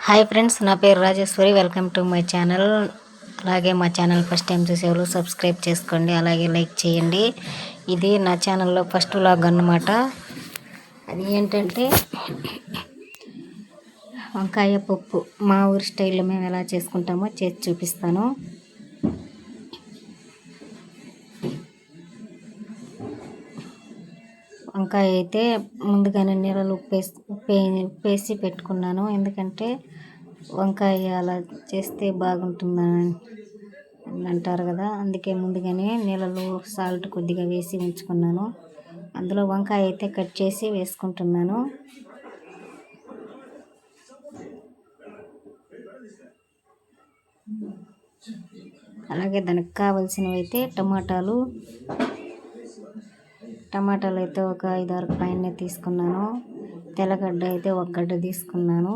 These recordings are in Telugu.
హాయ్ ఫ్రెండ్స్, నా పేరు Rajeshwari. Welcome to my channel. అలాగే మా ఛానల్ ఫస్ట్ టైం చూసేవాళ్ళు సబ్స్క్రైబ్ చేసుకోండి, అలాగే లైక్ చేయండి. ఇది నా ఛానల్లో ఫస్ట్ వ్లాగ్ అన్నమాట. అది ఏంటంటే వంకాయ పప్పు మా ఊరి స్టైల్లో మేము ఎలా చేసుకుంటామో చేసి చూపిస్తాను. వంకాయ అయితే ముందుగానే నీళ్ళలో ఉప్పేసి పెట్టుకున్నాను. ఎందుకంటే వంకాయ అలా చేస్తే బాగుంటుందని అంటారు కదా, అందుకే ముందుగానే నీళ్ళలో సాల్ట్ కొద్దిగా వేసి ఉంచుకున్నాను. అందులో వంకాయ అయితే కట్ చేసి వేసుకుంటున్నాను. అలాగే దానికి కావలసినవి అయితే టమాటాలు అయితే ఒక 5-6 పైన తీసుకున్నాను. తెల్లగడ్డ అయితే ఒక గడ్డ తీసుకున్నాను.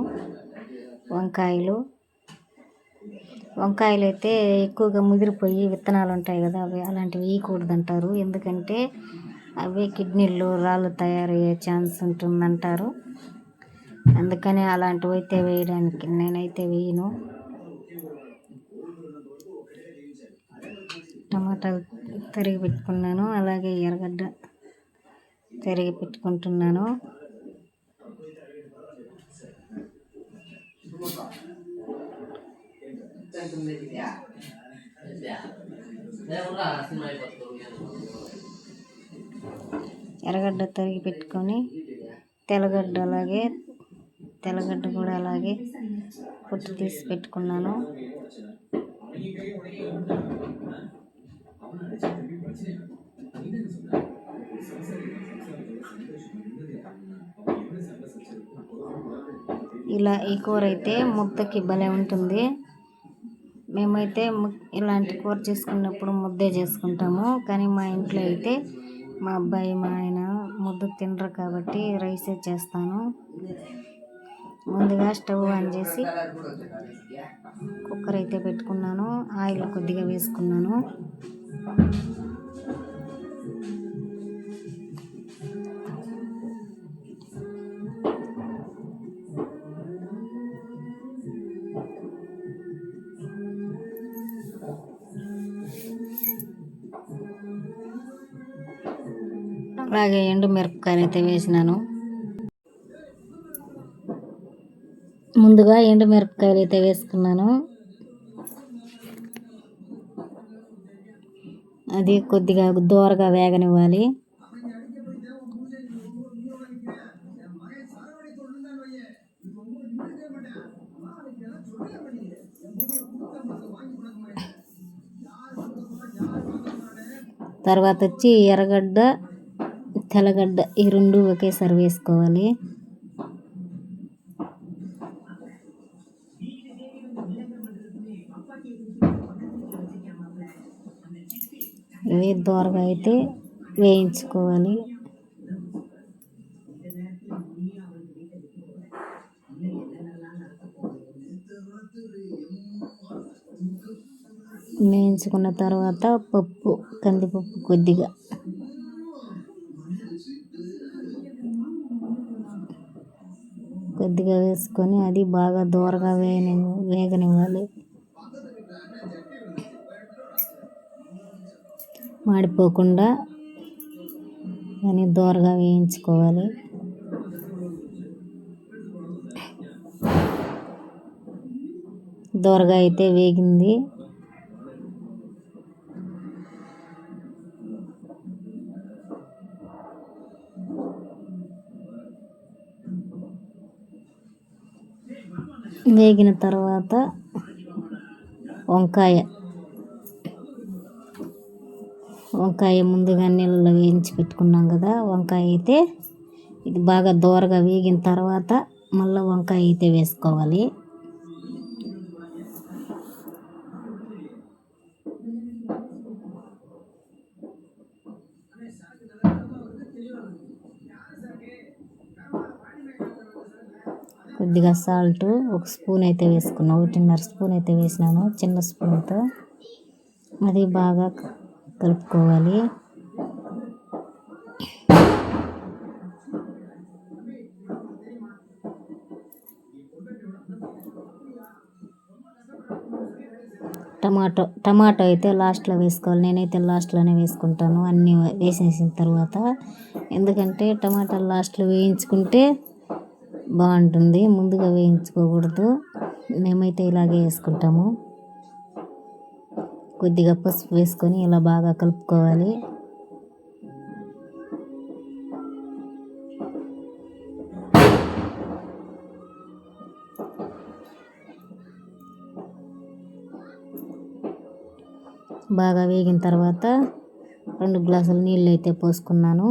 వంకాయలు అయితే ఎక్కువగా ముదిరిపోయి విత్తనాలు ఉంటాయి కదా, అవి అలాంటివి వేయకూడదు అంటారు. ఎందుకంటే అవి కిడ్నీల్లో రాళ్ళు తయారయ్యే ఛాన్స్ ఉంటుందంటారు. అందుకని అలాంటివి అయితే వేయడానికి నేనైతే వేయను. టమాటాలు తరిగి పెట్టుకున్నాను. అలాగే ఎర్రగడ్డ తరిగి పెట్టుకుంటున్నాను. ఎర్రగడ్డ తరిగి పెట్టుకొని తెల్లగడ్డ కూడా అలాగే పొట్టు తీసి పెట్టుకున్నాను. ఇలా ఈ కూర అయితే ముద్దకి భలే ఉంటుంది. మేమైతే ఇలాంటి కూర చేసుకున్నప్పుడు ముద్దే చేసుకుంటాము. కానీ మా ఇంట్లో అయితే మా అబ్బాయి మా ఆయన ముద్ద తినరు కాబట్టి రైసే చేస్తాను. ముందుగా స్టవ్ ఆన్ చేసి కుక్కర్ అయితే పెట్టుకున్నాను. ఆయిల్ కొద్దిగా వేసుకున్నాను. అలాగే ఎండుమిరపకాయలు అయితే వేసినాను. ముందుగా ఎండుమిరపకాయలు అయితే వేసుకున్నాను. అది కొద్దిగా దోరగా వేగనివ్వాలి. తర్వాత వచ్చి ఎర్రగడ్డ, తెల్లగడ్డ ఈ రెండు ఒకేసారి వేసుకోవాలి. ఇవి దోరగా అయితే వేయించుకోవాలి. వేయించుకున్న తర్వాత కందిపప్పు కొద్దిగా వేసుకొని అది బాగా దోరగా వేగనివ్వాలి. మాడిపోకుండా దాన్ని దోరగా వేయించుకోవాలి. దోరగా అయితే వేగింది. వేగిన తర్వాత వంకాయ ముందుగా నీళ్ళలో వేయించి పెట్టుకున్నాం కదా, వంకాయ అయితే ఇది బాగా దోరగా వేగిన తర్వాత మళ్ళీ వంకాయ అయితే వేసుకోవాలి. కొద్దిగా సాల్ట్ 1 స్పూన్ అయితే వేసుకున్నాను. 1.5 స్పూన్ అయితే వేసినాను చిన్న స్పూన్తో. అది బాగా కలుపుకోవాలి. టమాటో అయితే లాస్ట్లో వేసుకోవాలి. నేనైతే లాస్ట్లోనే వేసుకుంటాను అన్నీ వేసేసిన తర్వాత. ఎందుకంటే టమాటాలు లాస్ట్లో వేయించుకుంటే బాగుంటుంది, ముందుగా వేయించుకోకూడదు. మేమైతే ఇలాగే వేసుకుంటాము. కొద్దిగా పసుపు వేసుకొని ఇలా బాగా కలుపుకోవాలి. బాగా వేగిన తర్వాత 2 గ్లాసులు నీళ్ళు అయితే పోసుకున్నాను.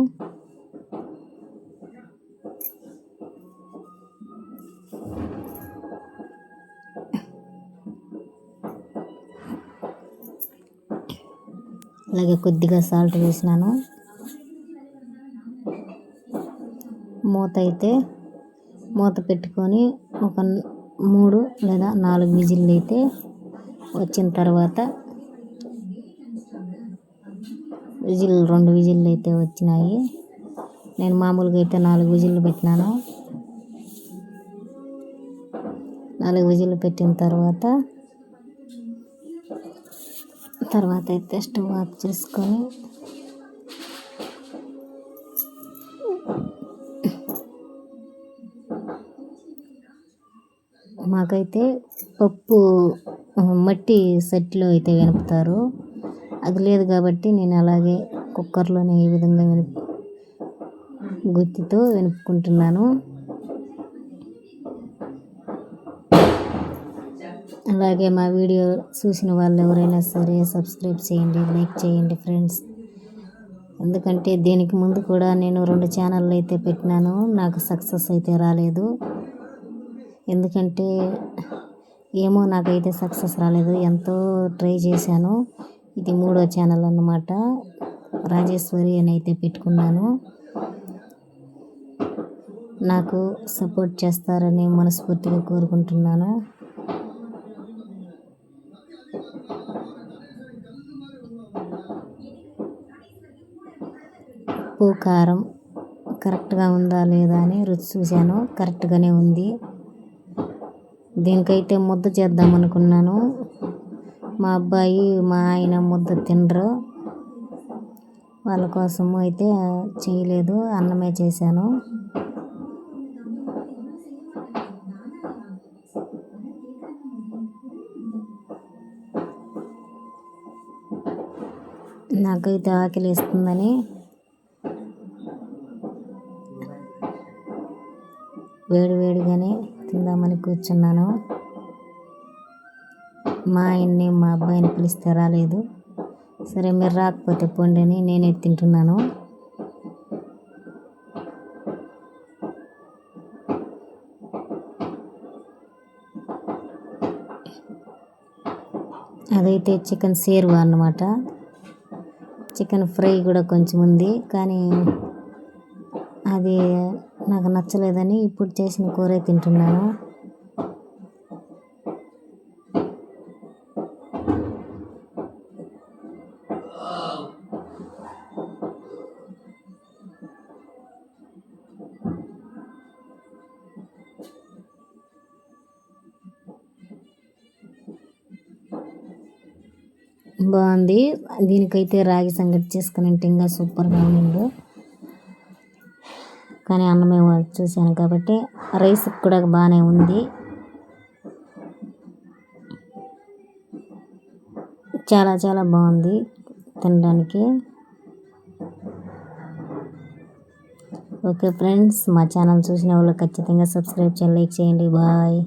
అలాగే కొద్దిగా సాల్ట్ వేసినాను. మూత పెట్టుకొని ఒక 3 లేదా 4 విజిల్లు అయితే వచ్చిన తర్వాత 2 విజిల్లు అయితే వచ్చినాయి. నేను మామూలుగా అయితే 4 విజిల్లు పెట్టినాను. 4 విజిల్లు పెట్టిన తర్వాత అయితే స్టవ్ ఆఫ్ చేసుకొని మాకైతే పప్పు మట్టి సెట్లో అయితే వెనుపుతారు. అది లేదు కాబట్టి నేను అలాగే కుక్కర్లోనే ఈ విధంగా గుత్తితో వెనుపుకుంటున్నాను. అలాగే మా వీడియో చూసిన వాళ్ళు ఎవరైనా సరే సబ్స్క్రైబ్ చేయండి, లైక్ చేయండి ఫ్రెండ్స్. ఎందుకంటే దీనికి ముందు కూడా నేను 2 ఛానళ్ళు అయితే పెట్టినాను, నాకు సక్సెస్ అయితే రాలేదు. ఎందుకంటే ఏమో నాకైతే సక్సెస్ రాలేదు, ఎంతో ట్రై చేశాను. ఇది 3వ ఛానల్ అన్నమాట. రాజేశ్వరి అని అయితే పెట్టుకున్నాను. నాకు సపోర్ట్ చేస్తారని మనస్ఫూర్తిగా కోరుకుంటున్నాను. ఉప్పు కారం కరెక్ట్గా ఉందా లేదా అని రుచి చూశాను, కరెక్ట్గానే ఉంది. దీనికైతే ముద్ద చేద్దాం అనుకున్నాను. మా అబ్బాయి మా ఆయన ముద్ద తినరు, వాళ్ళ కోసం అయితే చేయలేదు, అన్నమే చేశాను. నాకైతే ఆకలి వేస్తుందని వేడిగానే తిందామని కూర్చున్నాను. మా ఆయన్ని మా అబ్బాయిని పిలిస్తే రాలేదు. సరే మీరు రాకపోతే పోండి అని నేనే తింటున్నాను. అదైతే చికెన్ సేర్వా అన్నమాట. చికెన్ ఫ్రై కూడా కొంచెం ఉంది, కానీ అది నాకు నచ్చలేదని ఇప్పుడు చేసిన కూరే తింటున్నాను. బాగుంది. దీనికైతే రాగి సంగటి చేసుకుని అంటే ఇంకా సూపర్గా ఉండు. కానీ అన్నమే చూశాను కాబట్టి రైస్ కూడా బాగానే ఉంది. చాలా చాలా బాగుంది తినడానికి. ఓకే ఫ్రెండ్స్, మా ఛానల్ చూసిన వాళ్ళు ఖచ్చితంగా సబ్స్క్రైబ్ చేయండి, లైక్ చేయండి. బాయ్.